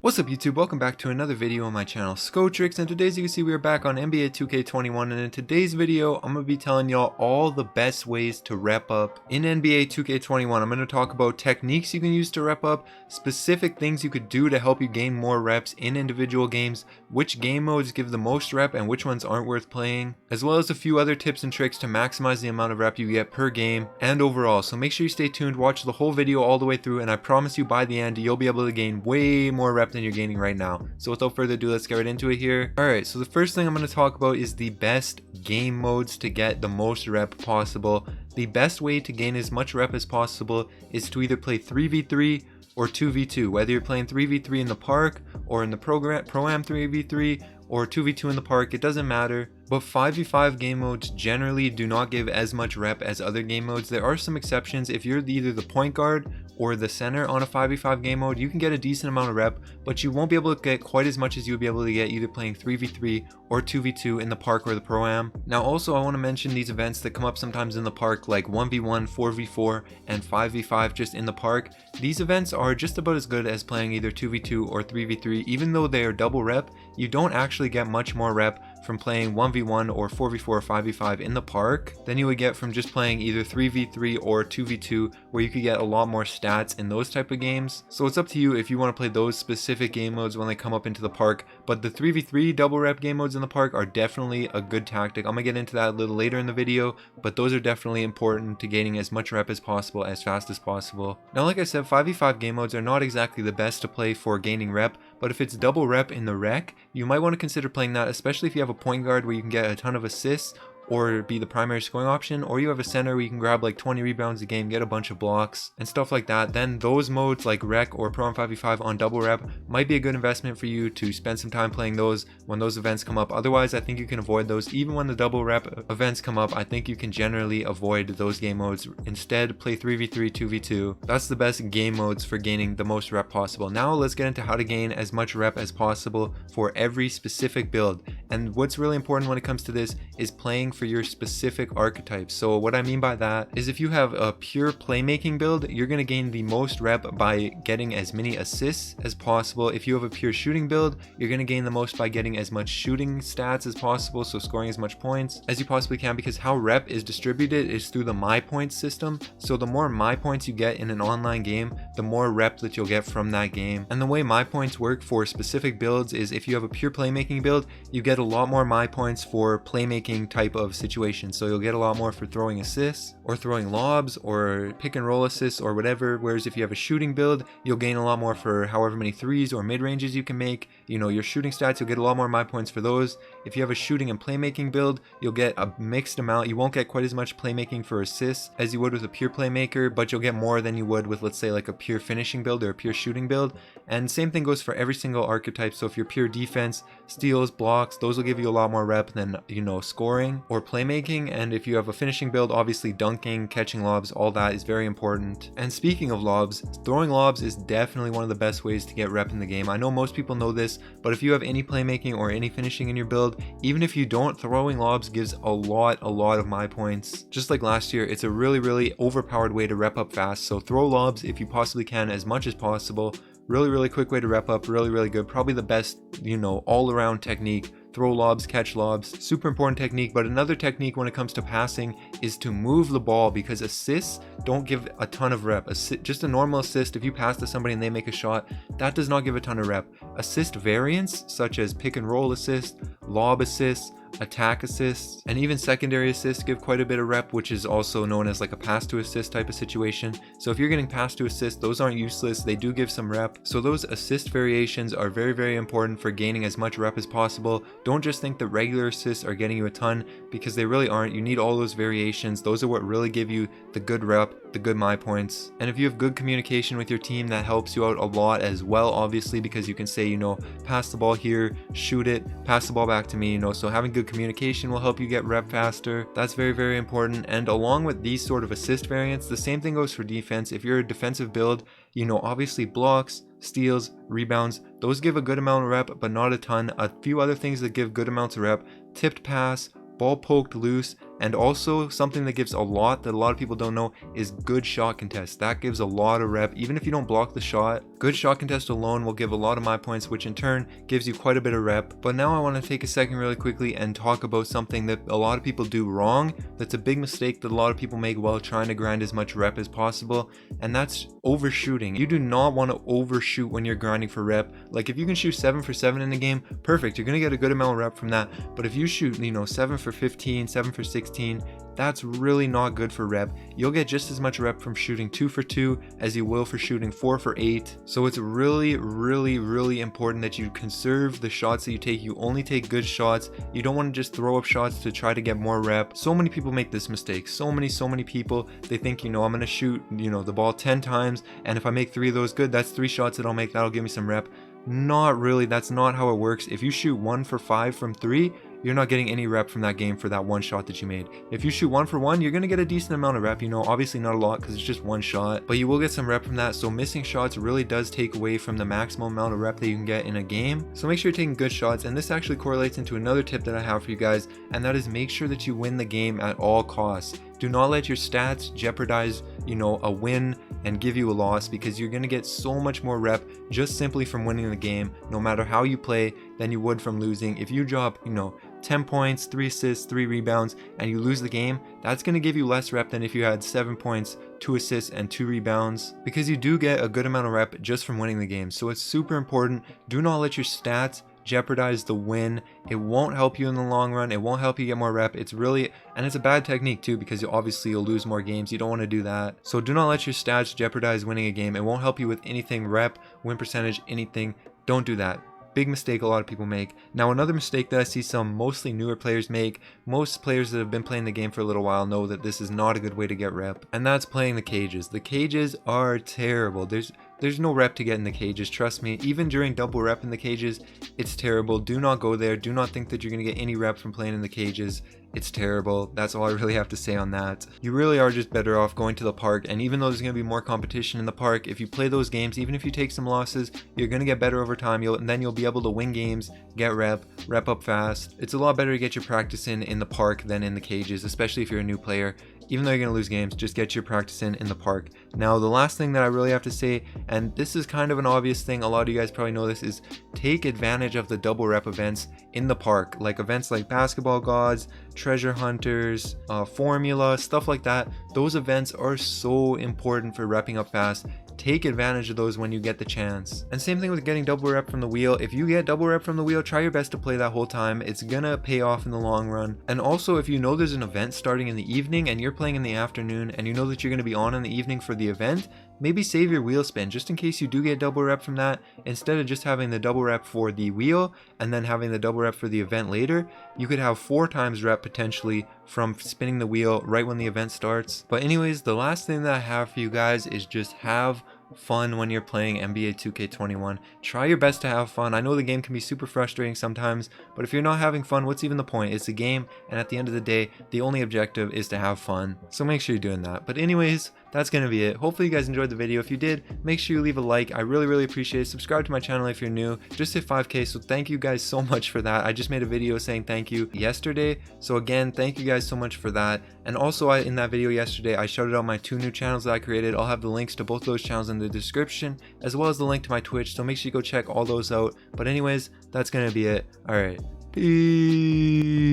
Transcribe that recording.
What's up YouTube, welcome back to another video on my channel Skotrix, and today as you can see we are back on NBA 2K21, and in today's video I'm going to be telling y'all all the best ways to rep up in NBA 2K21. I'm going to talk about techniques you can use to rep up, specific things you could do to help you gain more reps in individual games, which game modes give the most rep and which ones aren't worth playing, as well as a few other tips and tricks to maximize the amount of rep you get per game and overall. So make sure you stay tuned, watch the whole video all the way through, and I promise you by the end you'll be able to gain way more rep than you're gaining right now. So without further ado, let's get right into it here. Alright, so the first thing I'm going to talk about is the best game modes to get the most rep possible. The best way to gain as much rep as possible is to either play 3v3 or 2v2, whether you're playing 3v3 in the park or in the Pro-Am 3v3 or 2v2 in the park, it doesn't matter. But 5v5 game modes generally do not give as much rep as other game modes. There are some exceptions. If you're either the point guard or the center on a 5v5 game mode, you can get a decent amount of rep, but you won't be able to get quite as much as you would be able to get either playing 3v3 or 2v2 in the park or the Pro-Am. Now also I want to mention these events that come up sometimes in the park, like 1v1, 4v4, and 5v5 just in the park. These events are just about as good as playing either 2v2 or 3v3. Even though they are double rep, you don't actually get much more rep from playing 1v1 or 4v4 or 5v5 in the park than you would get from just playing either 3v3 or 2v2, where you could get a lot more stats in those type of games. So it's up to you if you want to play those specific game modes when they come up into the park, but the 3v3 double rep game modes in the park are definitely a good tactic. I'm gonna get into that a little later in the video, but those are definitely important to gaining as much rep as possible as fast as possible. Now like I said, 5v5 game modes are not exactly the best to play for gaining rep, but if it's double rep in the rec, you might want to consider playing that, especially if you have a point guard where you can get a ton of assists or be the primary scoring option, or you have a center where you can grab like 20 rebounds a game, get a bunch of blocks and stuff like that. Then those modes like rec or Pro-Am 5v5 on double rep might be a good investment for you to spend some time playing those when those events come up. Otherwise I think you can avoid those. Even when the double rep events come up, I think you can generally avoid those game modes. Instead play 3v3, 2v2. That's the best game modes for gaining the most rep possible. Now let's get into how to gain as much rep as possible for every specific build. And what's really important when it comes to this is playing for your specific archetypes. So what I mean by that is if you have a pure playmaking build, you're going to gain the most rep by getting as many assists as possible. If you have a pure shooting build, you're going to gain the most by getting as much shooting stats as possible, so scoring as much points as you possibly can, because how rep is distributed is through the my points system. So the more my points you get in an online game, the more rep that you'll get from that game. And the way my points work for specific builds is if you have a pure playmaking build, you get a lot more my points for playmaking type of situation. So you'll get a lot more for throwing assists or throwing lobs or pick and roll assists or whatever, whereas if you have a shooting build, you'll gain a lot more for however many threes or mid ranges you can make. You know, your shooting stats, you'll get a lot more my points for those. If you have a shooting and playmaking build, you'll get a mixed amount. You won't get quite as much playmaking for assists as you would with a pure playmaker, but you'll get more than you would with, let's say, like a pure finishing build or a pure shooting build. And same thing goes for every single archetype. So if you're pure defense, steals, blocks, those will give you a lot more rep than, you know, scoring or playmaking. And if you have a finishing build, obviously dunking, catching lobs, all that is very important. And speaking of lobs, throwing lobs is definitely one of the best ways to get rep in the game. I know most people know this, but if you have any playmaking or any finishing in your build, even if you don't, throwing lobs gives a lot of my points. Just like last year, it's a really overpowered way to rep up fast. So throw lobs if you possibly can, as much as possible. Really quick way to rep up, really good. Probably the best, you know, all around technique. Throw lobs, catch lobs, super important technique. But another technique when it comes to passing is to move the ball, because assists don't give a ton of rep. Just a normal assist, if you pass to somebody and they make a shot, that does not give a ton of rep. Assist variants such as pick and roll assist, lob assists, attack assists, and even secondary assists give quite a bit of rep, which is also known as like a pass to assist type of situation. So if you're getting pass to assist, those aren't useless, they do give some rep. So those assist variations are very important for gaining as much rep as possible. Don't just think the regular assists are getting you a ton, because they really aren't. You need all those variations. Those are what really give you the good rep, the good my points. And if you have good communication with your team, that helps you out a lot as well, obviously, because you can say, you know, pass the ball here, shoot it, pass the ball back to me, you know. So having good communication will help you get rep faster. That's very important. And along with these sort of assist variants, the same thing goes for defense. If you're a defensive build, you know, obviously blocks, steals, rebounds, those give a good amount of rep, but not a ton. A few other things that give good amounts of rep: tipped pass, ball poked loose, And also something that gives a lot that a lot of people don't know is good shot contest. That gives a lot of rep. Even if you don't block the shot, good shot contest alone will give a lot of my points, which in turn gives you quite a bit of rep. But now I want to take a second really quickly and talk about something that a lot of people do wrong. That's a big mistake that a lot of people make while trying to grind as much rep as possible, and that's overshooting. You do not want to overshoot when you're grinding for rep. Like if you can shoot 7 for 7 in the game, perfect, you're gonna get a good amount of rep from that. But if you shoot 7 for 15, 7 for 16, that's really not good for rep. You'll get just as much rep from shooting 2 for 2 as you will for shooting 4 for 8. So it's really important that you conserve the shots that you take. You only take good shots. You don't want to just throw up shots to try to get more rep. So many people make this mistake. So many people, they think, I'm gonna shoot the ball 10 times, and if I make 3 of those good, that's 3 shots that I'll make, that'll give me some rep. Not really. That's not how it works. If you shoot 1 for 5 from 3, you're not getting any rep from that game for that one shot that you made. If you shoot 1 for 1, you're gonna get a decent amount of rep, obviously not a lot because it's just one shot, but you will get some rep from that. So missing shots really does take away from the maximum amount of rep that you can get in a game. So make sure you're taking good shots, and this actually correlates into another tip that I have for you guys, and that is make sure that you win the game at all costs. Do not let your stats jeopardize, a win and give you a loss, because you're going to get so much more rep just simply from winning the game, no matter how you play, than you would from losing. If you drop, 10 points, 3 assists, 3 rebounds, and you lose the game, that's going to give you less rep than if you had 7 points, 2 assists, and 2 rebounds, because you do get a good amount of rep just from winning the game. So it's super important. Do not let your stats jeopardize the win. It won't help you in the long run. It won't help you get more rep. It's a bad technique too, because obviously you'll lose more games. You don't want to do that. So do not let your stats jeopardize winning a game. It won't help you with anything, rep, win percentage, anything. Don't do that. Big mistake a lot of people make. Now another mistake that I see some mostly newer players make, most players that have been playing the game for a little while know that this is not a good way to get rep, and that's playing the cages. The cages are terrible. There's no rep to get in the cages, trust me. Even during double rep in the cages, it's terrible. Do not go there. Do not think that you're going to get any rep from playing in the cages. It's terrible. That's all I really have to say on that. You really are just better off going to the park, and even though there's going to be more competition in the park, if you play those games, even if you take some losses, you're going to get better over time, and then you'll be able to win games, get rep up fast. It's a lot better to get your practice in the park than in the cages, especially if you're a new player. Even though you're going to lose games, just get your practice in the park. Now the last thing that I really have to say, and this is kind of an obvious thing, a lot of you guys probably know this, is take advantage of the double rep events in the park, like events like basketball gods, treasure hunters, formula, stuff like that. Those events are so important for repping up fast. Take advantage of those when you get the chance. And same thing with getting double rep from the wheel. If you get double rep from the wheel, try your best to play that whole time. It's gonna pay off in the long run. And also, if you know there's an event starting in the evening and you're playing in the afternoon, and you know that you're gonna be on in the evening for the event, maybe save your wheel spin just in case you do get double rep from that. Instead of just having the double rep for the wheel and then having the double rep for the event later, you could have 4 times rep potentially from spinning the wheel right when the event starts. But anyways, the last thing that I have for you guys is just have fun when you're playing NBA 2K21. Try your best to have fun. I know the game can be super frustrating sometimes, but if you're not having fun, what's even the point? It's a game, and at the end of the day, the only objective is to have fun. So make sure you're doing that. But anyways, that's gonna be it. Hopefully you guys enjoyed the video. If you did, make sure you leave a like. I really appreciate it. Subscribe to my channel if you're new. Just hit 5K, so thank you guys so much for that. I just made a video saying thank you yesterday, so again, thank you guys so much for that. And also, in that video yesterday, I shouted out my 2 new channels that I created. I'll have the links to both those channels in the description, as well as the link to my Twitch, so make sure you go check all those out. But anyways, that's gonna be it. Alright, peace.